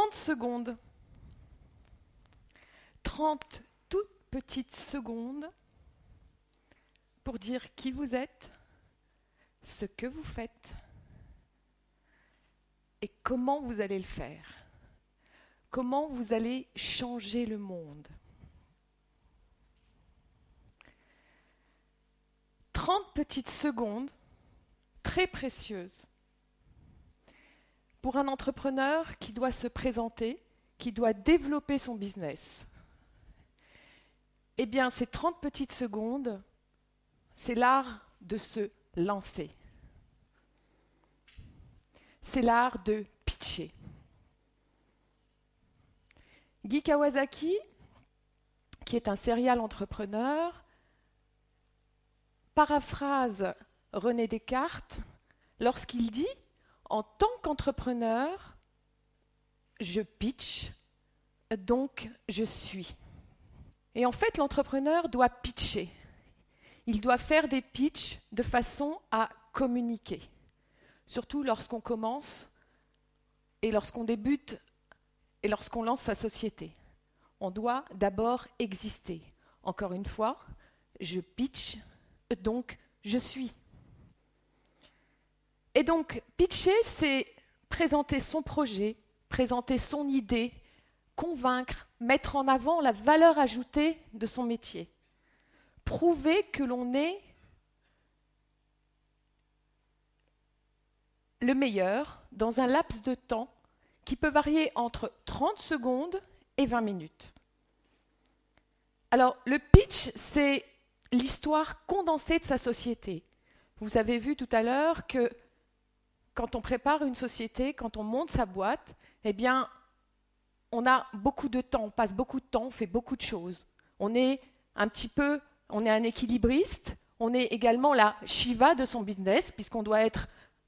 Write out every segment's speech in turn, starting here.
30 secondes. 30 toutes petites secondes pour dire qui vous êtes, ce que vous faites et comment vous allez le faire. Comment vous allez changer le monde. 30 petites secondes très précieuses pour un entrepreneur qui doit se présenter, qui doit développer son business. Eh bien, ces 30 petites secondes, c'est l'art de se lancer. C'est l'art de pitcher. Guy Kawasaki, qui est un serial entrepreneur, paraphrase René Descartes lorsqu'il dit « En tant qu'entrepreneur, je pitch, donc je suis ». Et en fait, l'entrepreneur doit pitcher. Il doit faire des pitchs de façon à communiquer. Surtout lorsqu'on commence et lorsqu'on débute et lorsqu'on lance sa société. On doit d'abord exister. Encore une fois, je pitch, donc je suis. Et donc, pitcher, c'est présenter son projet, présenter son idée, convaincre, mettre en avant la valeur ajoutée de son métier. Prouver que l'on est le meilleur dans un laps de temps qui peut varier entre 30 secondes et 20 minutes. Alors, le pitch, c'est l'histoire condensée de sa société. Vous avez vu tout à l'heure que quand on prépare une société, quand on monte sa boîte, eh bien, on a beaucoup de temps, on passe beaucoup de temps, on fait beaucoup de choses. On est un équilibriste, on est également la Shiva de son business, puisqu'on doit être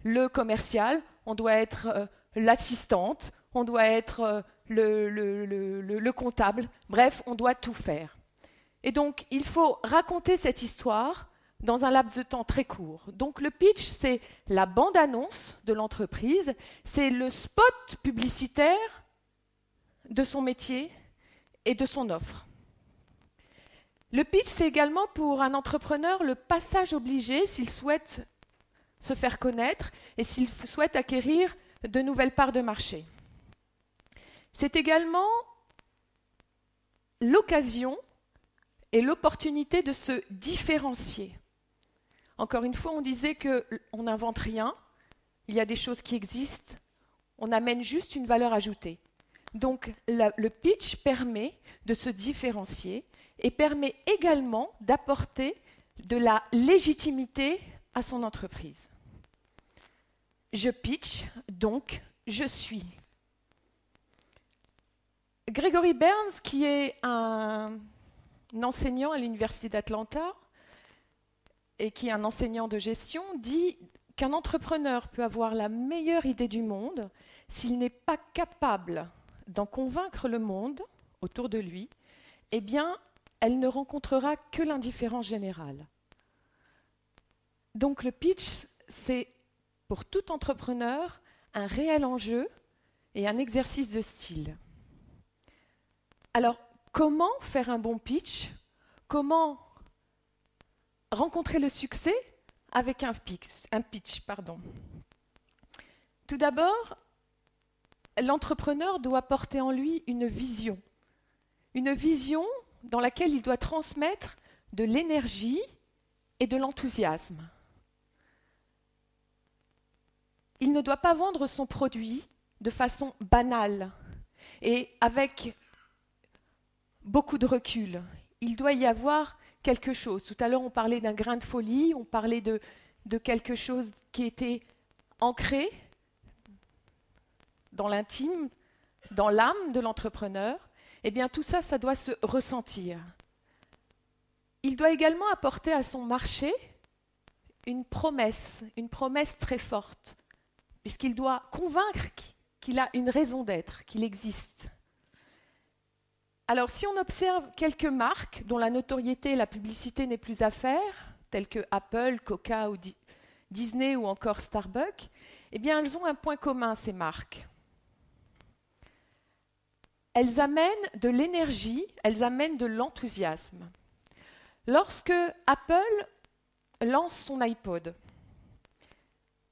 le commercial, on doit être l'assistante, on doit être le comptable, bref, on doit tout faire. Et donc, il faut raconter cette histoire dans un laps de temps très court. Donc, le pitch, c'est la bande-annonce de l'entreprise, c'est le spot publicitaire de son métier et de son offre. Le pitch, c'est également pour un entrepreneur le passage obligé s'il souhaite se faire connaître et s'il souhaite acquérir de nouvelles parts de marché. C'est également l'occasion et l'opportunité de se différencier. Encore une fois, on disait qu'on n'invente rien, il y a des choses qui existent, on amène juste une valeur ajoutée. Donc le pitch permet de se différencier et permet également d'apporter de la légitimité à son entreprise. Je pitch, donc je suis. Gregory Burns, qui est un enseignant à l'Université d'Atlanta et qui est un enseignant de gestion, dit qu'un entrepreneur peut avoir la meilleure idée du monde s'il n'est pas capable d'en convaincre le monde autour de lui, eh bien, elle ne rencontrera que l'indifférence générale. Donc le pitch, c'est pour tout entrepreneur un réel enjeu et un exercice de style. Alors, comment faire un bon pitch? Comment rencontrer le succès avec un pitch, Tout d'abord, l'entrepreneur doit porter en lui une vision dans laquelle il doit transmettre de l'énergie et de l'enthousiasme. Il ne doit pas vendre son produit de façon banale et avec beaucoup de recul. Il doit y avoir quelque chose. Tout à l'heure, on parlait d'un grain de folie, on parlait de quelque chose qui était ancré dans l'intime, dans l'âme de l'entrepreneur. Eh bien, tout ça, ça doit se ressentir. Il doit également apporter à son marché une promesse très forte, puisqu'il doit convaincre qu'il a une raison d'être, qu'il existe. Alors, si on observe quelques marques dont la notoriété et la publicité n'est plus à faire, telles que Apple, Coca ou Disney ou encore Starbucks, eh bien, elles ont un point commun, ces marques. elles amènent de l'énergie, elles amènent de l'enthousiasme. Lorsque Apple lance son iPod,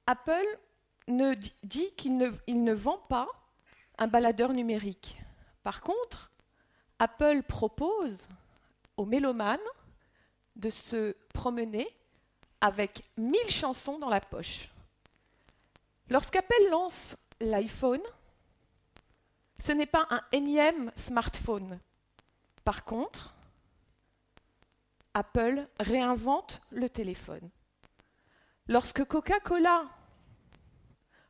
Apple dit qu'il ne vend pas un baladeur numérique. Par contre, Apple propose aux mélomanes de se promener avec 1000 chansons dans la poche. Lorsqu'Apple lance l'iPhone, ce n'est pas un énième smartphone. Par contre, Apple réinvente le téléphone. Lorsque Coca-Cola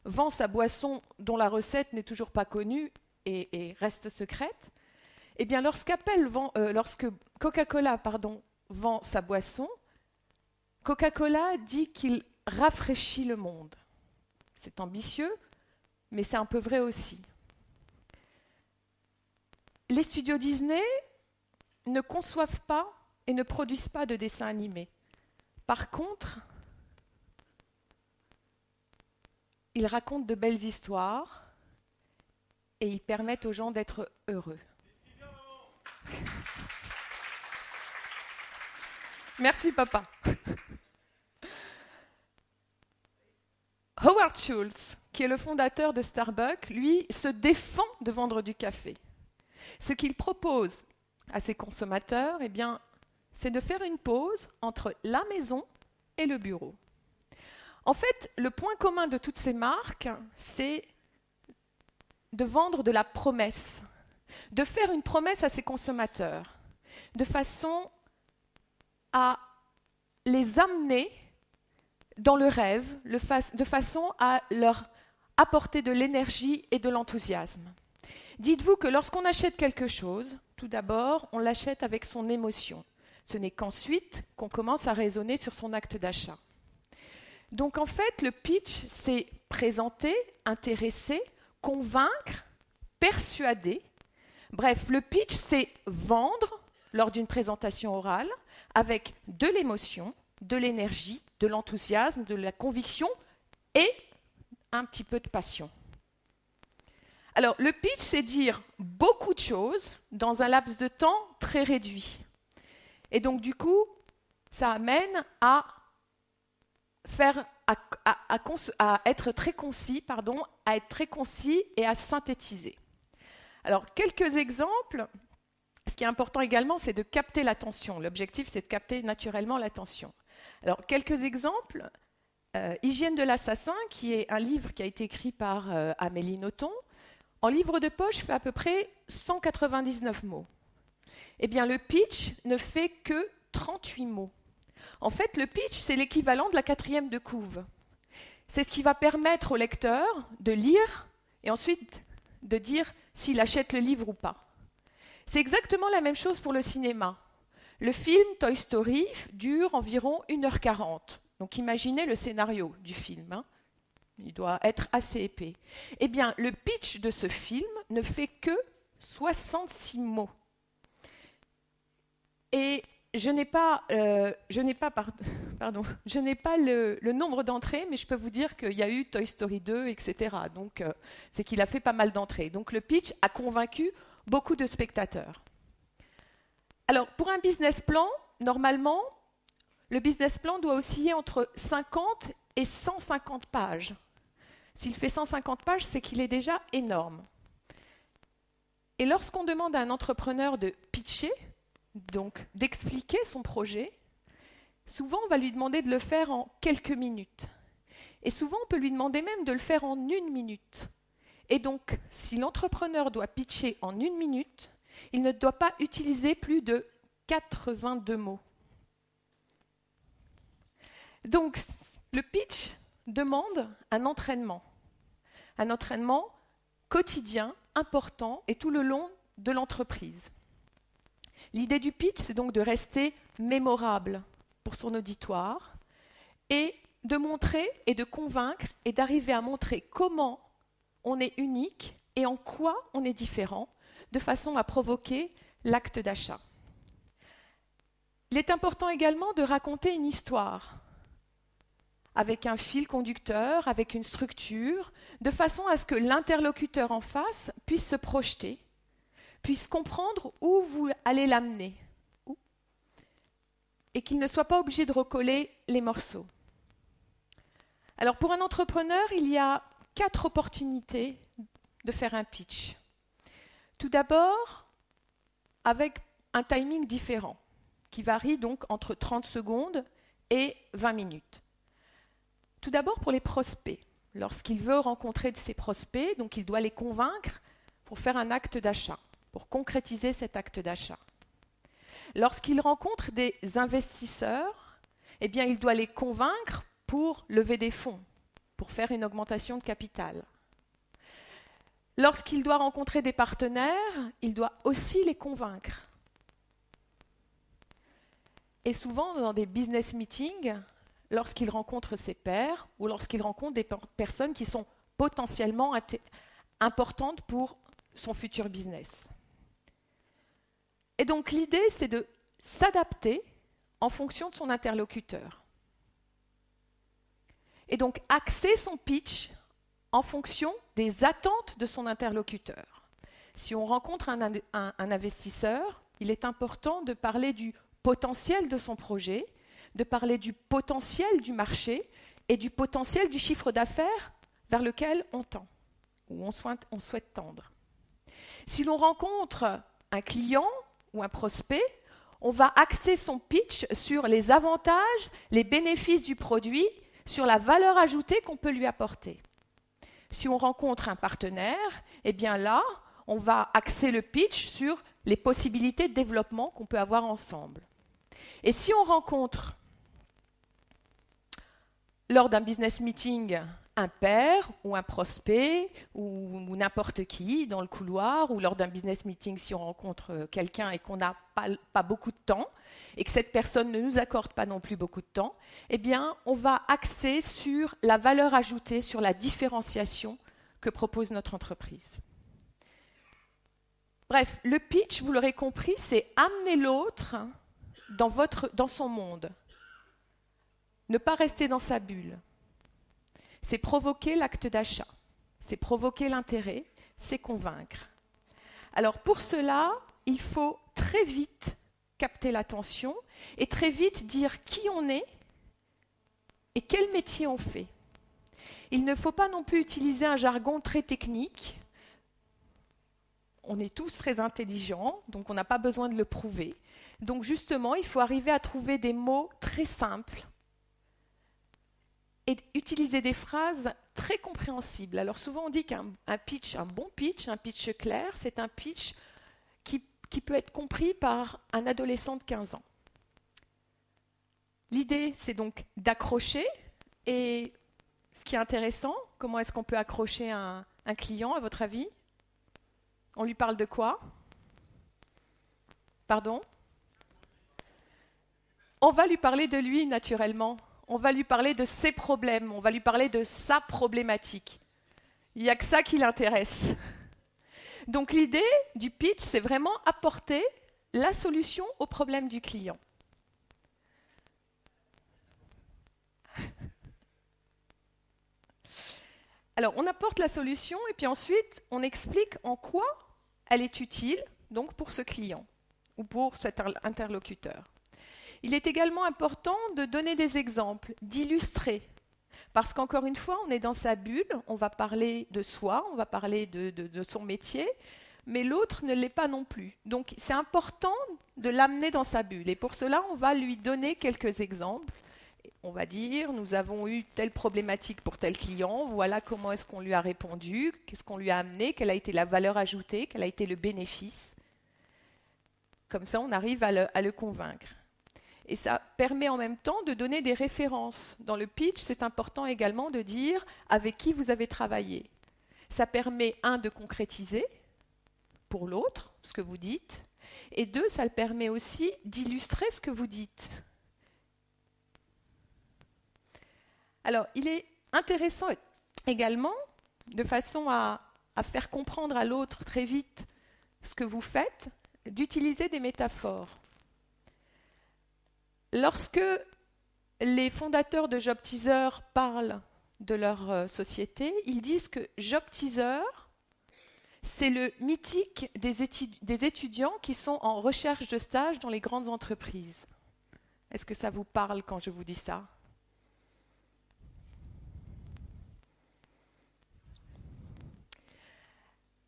vend sa boisson dont la recette n'est toujours pas connue et reste secrète, eh bien lorsque Coca-Cola vend sa boisson, Coca-Cola dit qu'il rafraîchit le monde. C'est ambitieux, mais c'est un peu vrai aussi. Les studios Disney ne conçoivent pas et ne produisent pas de dessins animés. Par contre, ils racontent de belles histoires et ils permettent aux gens d'être heureux. Merci, papa. Howard Schultz, qui est le fondateur de Starbucks, lui, se défend de vendre du café. Ce qu'il propose à ses consommateurs, eh bien, c'est de faire une pause entre la maison et le bureau. En fait, le point commun de toutes ces marques, c'est de vendre de la promesse, de faire une promesse à ses consommateurs, de façon à les amener dans le rêve, de façon à leur apporter de l'énergie et de l'enthousiasme. Dites-vous que lorsqu'on achète quelque chose, tout d'abord, on l'achète avec son émotion. Ce n'est qu'ensuite qu'on commence à raisonner sur son acte d'achat. Donc en fait, le pitch, c'est présenter, intéresser, convaincre, persuader. Bref, le pitch, c'est vendre lors d'une présentation orale avec de l'émotion, de l'énergie, de l'enthousiasme, de la conviction et un petit peu de passion. Alors, le pitch, c'est dire beaucoup de choses dans un laps de temps très réduit. Et donc, du coup, ça amène à être très concis, et à synthétiser. Alors, quelques exemples. Ce qui est important également, c'est de capter l'attention. L'objectif, c'est de capter naturellement l'attention. Alors, quelques exemples. Hygiène de l'assassin, qui est un livre qui a été écrit par Amélie Nothomb, en livre de poche fait à peu près 199 mots. Eh bien, le pitch ne fait que 38 mots. En fait, le pitch, c'est l'équivalent de la 4e de couve. C'est ce qui va permettre au lecteur de lire et ensuite de dire s'il achète le livre ou pas. C'est exactement la même chose pour le cinéma. Le film Toy Story dure environ 1h40. Donc imaginez le scénario du film. Il doit être assez épais. Eh bien, le pitch de ce film ne fait que 66 mots. Et je n'ai pas le nombre d'entrées, mais je peux vous dire qu'il y a eu Toy Story 2, etc. Donc, c'est qu'il a fait pas mal d'entrées. Donc, le pitch a convaincu beaucoup de spectateurs. Alors, pour un business plan, normalement, le business plan doit osciller entre 50 et 150 pages. S'il fait 150 pages, c'est qu'il est déjà énorme. Et lorsqu'on demande à un entrepreneur de pitcher, donc d'expliquer son projet, souvent on va lui demander de le faire en quelques minutes. Et souvent on peut lui demander même de le faire en 1 minute. Et donc, si l'entrepreneur doit pitcher en 1 minute, il ne doit pas utiliser plus de 82 mots. Donc, le pitch demande un entraînement quotidien, important, et tout le long de l'entreprise. L'idée du pitch, c'est donc de rester mémorable pour son auditoire et de montrer et de convaincre et d'arriver à montrer comment on est unique et en quoi on est différent, de façon à provoquer l'acte d'achat. Il est important également de raconter une histoire avec un fil conducteur, avec une structure, de façon à ce que l'interlocuteur en face puisse se projeter, puisse comprendre où vous allez l'amener et qu'il ne soit pas obligé de recoller les morceaux. Alors pour un entrepreneur, il y a 4 opportunités de faire un pitch. Tout d'abord, avec un timing différent, qui varie donc entre 30 secondes et 20 minutes. Tout d'abord pour les prospects. Lorsqu'il veut rencontrer ses prospects, donc il doit les convaincre pour faire un acte d'achat, pour concrétiser cet acte d'achat. Lorsqu'il rencontre des investisseurs, eh bien, il doit les convaincre pour lever des fonds, pour faire une augmentation de capital. Lorsqu'il doit rencontrer des partenaires, il doit aussi les convaincre. Et souvent, dans des business meetings, lorsqu'il rencontre ses pairs ou lorsqu'il rencontre des personnes qui sont potentiellement importantes pour son futur business. Et donc l'idée, c'est de s'adapter en fonction de son interlocuteur. Et donc axer son pitch en fonction des attentes de son interlocuteur. Si on rencontre un investisseur, il est important de parler du potentiel de son projet, de parler du potentiel du marché et du potentiel du chiffre d'affaires vers lequel on tend, ou on souhaite tendre. Si l'on rencontre un client ou un prospect, on va axer son pitch sur les avantages, les bénéfices du produit, sur la valeur ajoutée qu'on peut lui apporter. Si on rencontre un partenaire, eh bien là, on va axer le pitch sur les possibilités de développement qu'on peut avoir ensemble. Et si on rencontre, lors d'un business meeting, un pair ou un prospect ou n'importe qui dans le couloir, ou lors d'un business meeting, si on rencontre quelqu'un et qu'on n'a pas beaucoup de temps, et que cette personne ne nous accorde pas non plus beaucoup de temps, eh bien, on va axer sur la valeur ajoutée, sur la différenciation que propose notre entreprise. Bref, le pitch, vous l'aurez compris, c'est amener l'autre dans son monde. Ne pas rester dans sa bulle. C'est provoquer l'acte d'achat. C'est provoquer l'intérêt, c'est convaincre. Alors pour cela, il faut très vite capter l'attention et très vite dire qui on est et quel métier on fait. Il ne faut pas non plus utiliser un jargon très technique. On est tous très intelligents, donc on n'a pas besoin de le prouver. Donc justement, il faut arriver à trouver des mots très simples et utiliser des phrases très compréhensibles. Alors souvent on dit qu'un pitch, un bon pitch, un pitch clair, c'est un pitch qui peut être compris par un adolescent de 15 ans. L'idée, c'est donc d'accrocher, et ce qui est intéressant, comment est-ce qu'on peut accrocher un client, à votre avis? On lui parle de quoi? Pardon? On va lui parler de lui naturellement. On va lui parler de ses problèmes, on va lui parler de sa problématique. Il n'y a que ça qui l'intéresse. Donc l'idée du pitch, c'est vraiment apporter la solution au problème du client. Alors on apporte la solution et puis ensuite on explique en quoi elle est utile donc pour ce client ou pour cet interlocuteur. Il est également important de donner des exemples, d'illustrer. Parce qu'encore une fois, on est dans sa bulle, on va parler de soi, on va parler de son métier, mais l'autre ne l'est pas non plus. Donc c'est important de l'amener dans sa bulle. Et pour cela, on va lui donner quelques exemples. On va dire, nous avons eu telle problématique pour tel client, voilà comment est-ce qu'on lui a répondu, qu'est-ce qu'on lui a amené, quelle a été la valeur ajoutée, quel a été le bénéfice. Comme ça, on arrive à le convaincre. Et ça permet en même temps de donner des références. Dans le pitch, c'est important également de dire avec qui vous avez travaillé. Ça permet, de concrétiser pour l'autre ce que vous dites, et 2, ça le permet aussi d'illustrer ce que vous dites. Alors, il est intéressant également, de façon à faire comprendre à l'autre très vite ce que vous faites, d'utiliser des métaphores. Lorsque les fondateurs de Job Teaser parlent de leur société, ils disent que Job Teaser, C'est le mythique des étudiants qui sont en recherche de stage dans les grandes entreprises. Est-ce que ça vous parle quand je vous dis ça?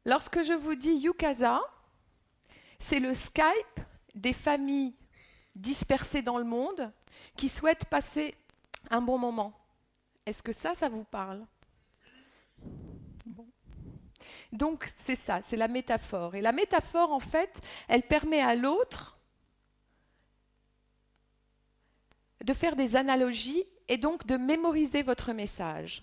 Lorsque je vous dis Yucasa, c'est le Skype des familles dispersées dans le monde qui souhaitent passer un bon moment. Est-ce que ça vous parle? Bon. Donc c'est ça, c'est la métaphore. Et la métaphore, en fait, elle permet à l'autre de faire des analogies et donc de mémoriser votre message.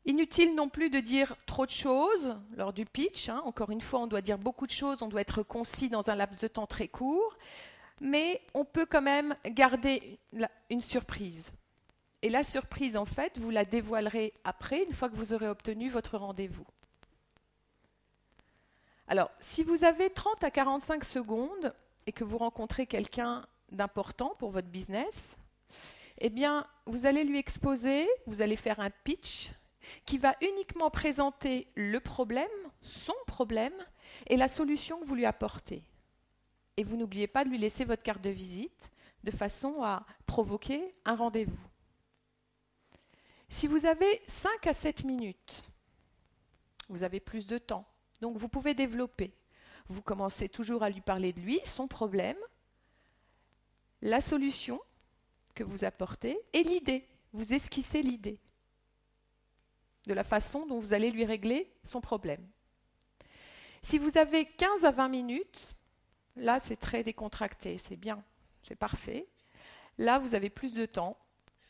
Inutile non plus de dire trop de choses lors du pitch. Encore une fois, on doit dire beaucoup de choses, on doit être concis dans un laps de temps très court, mais on peut quand même garder une surprise. Et la surprise, en fait, vous la dévoilerez après, une fois que vous aurez obtenu votre rendez-vous. Alors, si vous avez 30 à 45 secondes et que vous rencontrez quelqu'un d'important pour votre business, eh bien, vous allez lui exposer, vous allez faire un pitch qui va uniquement présenter le problème, son problème, et la solution que vous lui apportez. Et vous n'oubliez pas de lui laisser votre carte de visite de façon à provoquer un rendez-vous. Si vous avez 5 à 7 minutes, vous avez plus de temps, donc vous pouvez développer. Vous commencez toujours à lui parler de lui, son problème, la solution que vous apportez et l'idée. Vous esquissez l'idée de la façon dont vous allez lui régler son problème. Si vous avez 15 à 20 minutes, là c'est très décontracté, c'est bien, c'est parfait. Là vous avez plus de temps,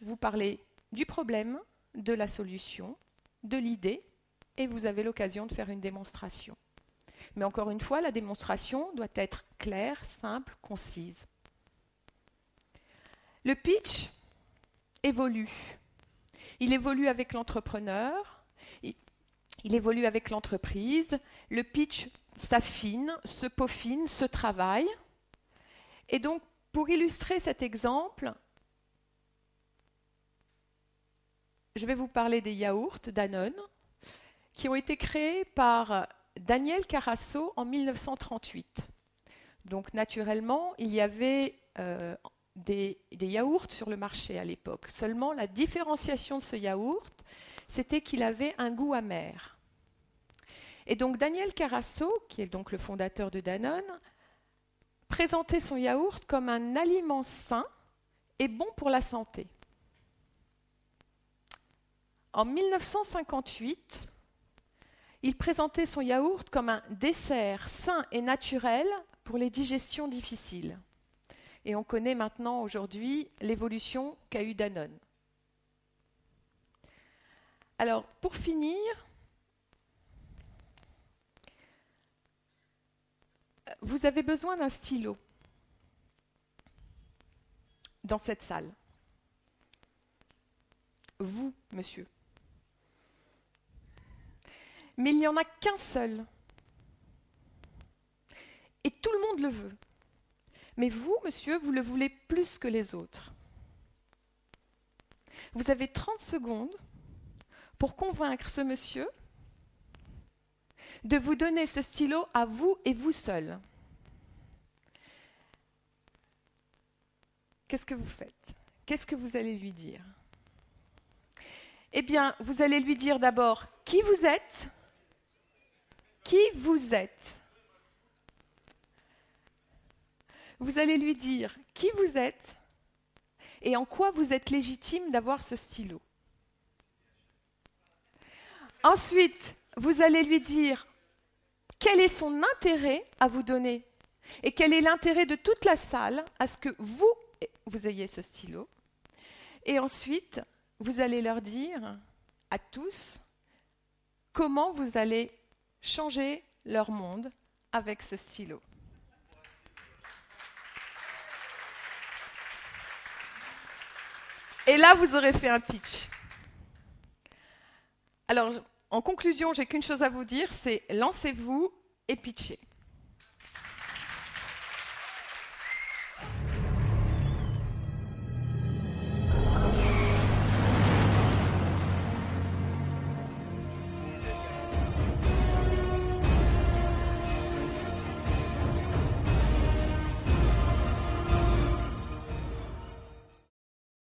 vous parlez du problème, de la solution, de l'idée, et vous avez l'occasion de faire une démonstration. Mais encore une fois, la démonstration doit être claire, simple, concise. Le pitch évolue. Il évolue avec l'entrepreneur, il évolue avec l'entreprise. Le pitch s'affine, se peaufine, se travaille. Et donc, pour illustrer cet exemple, je vais vous parler des yaourts Danone qui ont été créés par Daniel Carasso en 1938. Donc, naturellement, il y avait des yaourts sur le marché à l'époque. Seulement, la différenciation de ce yaourt, c'était qu'il avait un goût amer. Et donc, Daniel Carasso, qui est donc le fondateur de Danone, présentait son yaourt comme un aliment sain et bon pour la santé. En 1958, il présentait son yaourt comme un dessert sain et naturel pour les digestions difficiles. Et on connaît maintenant aujourd'hui l'évolution qu'a eu Danone. Alors, pour finir, vous avez besoin d'un stylo dans cette salle. Vous, monsieur. Mais il n'y en a qu'un seul. Et tout le monde le veut. Mais vous, monsieur, vous le voulez plus que les autres. Vous avez 30 secondes pour convaincre ce monsieur de vous donner ce stylo à vous et vous seul. Qu'est-ce que vous faites? Qu'est-ce que vous allez lui dire? Eh bien, vous allez lui dire d'abord qui vous êtes. Qui vous êtes? Vous allez lui dire qui vous êtes et en quoi vous êtes légitime d'avoir ce stylo. Ensuite, vous allez lui dire quel est son intérêt à vous donner et quel est l'intérêt de toute la salle à ce que vous ayez ce stylo. Et ensuite, vous allez leur dire à tous comment vous allez changer leur monde avec ce stylo. Et là, vous aurez fait un pitch. Alors, en conclusion, j'ai qu'une chose à vous dire, c'est lancez-vous et pitchez.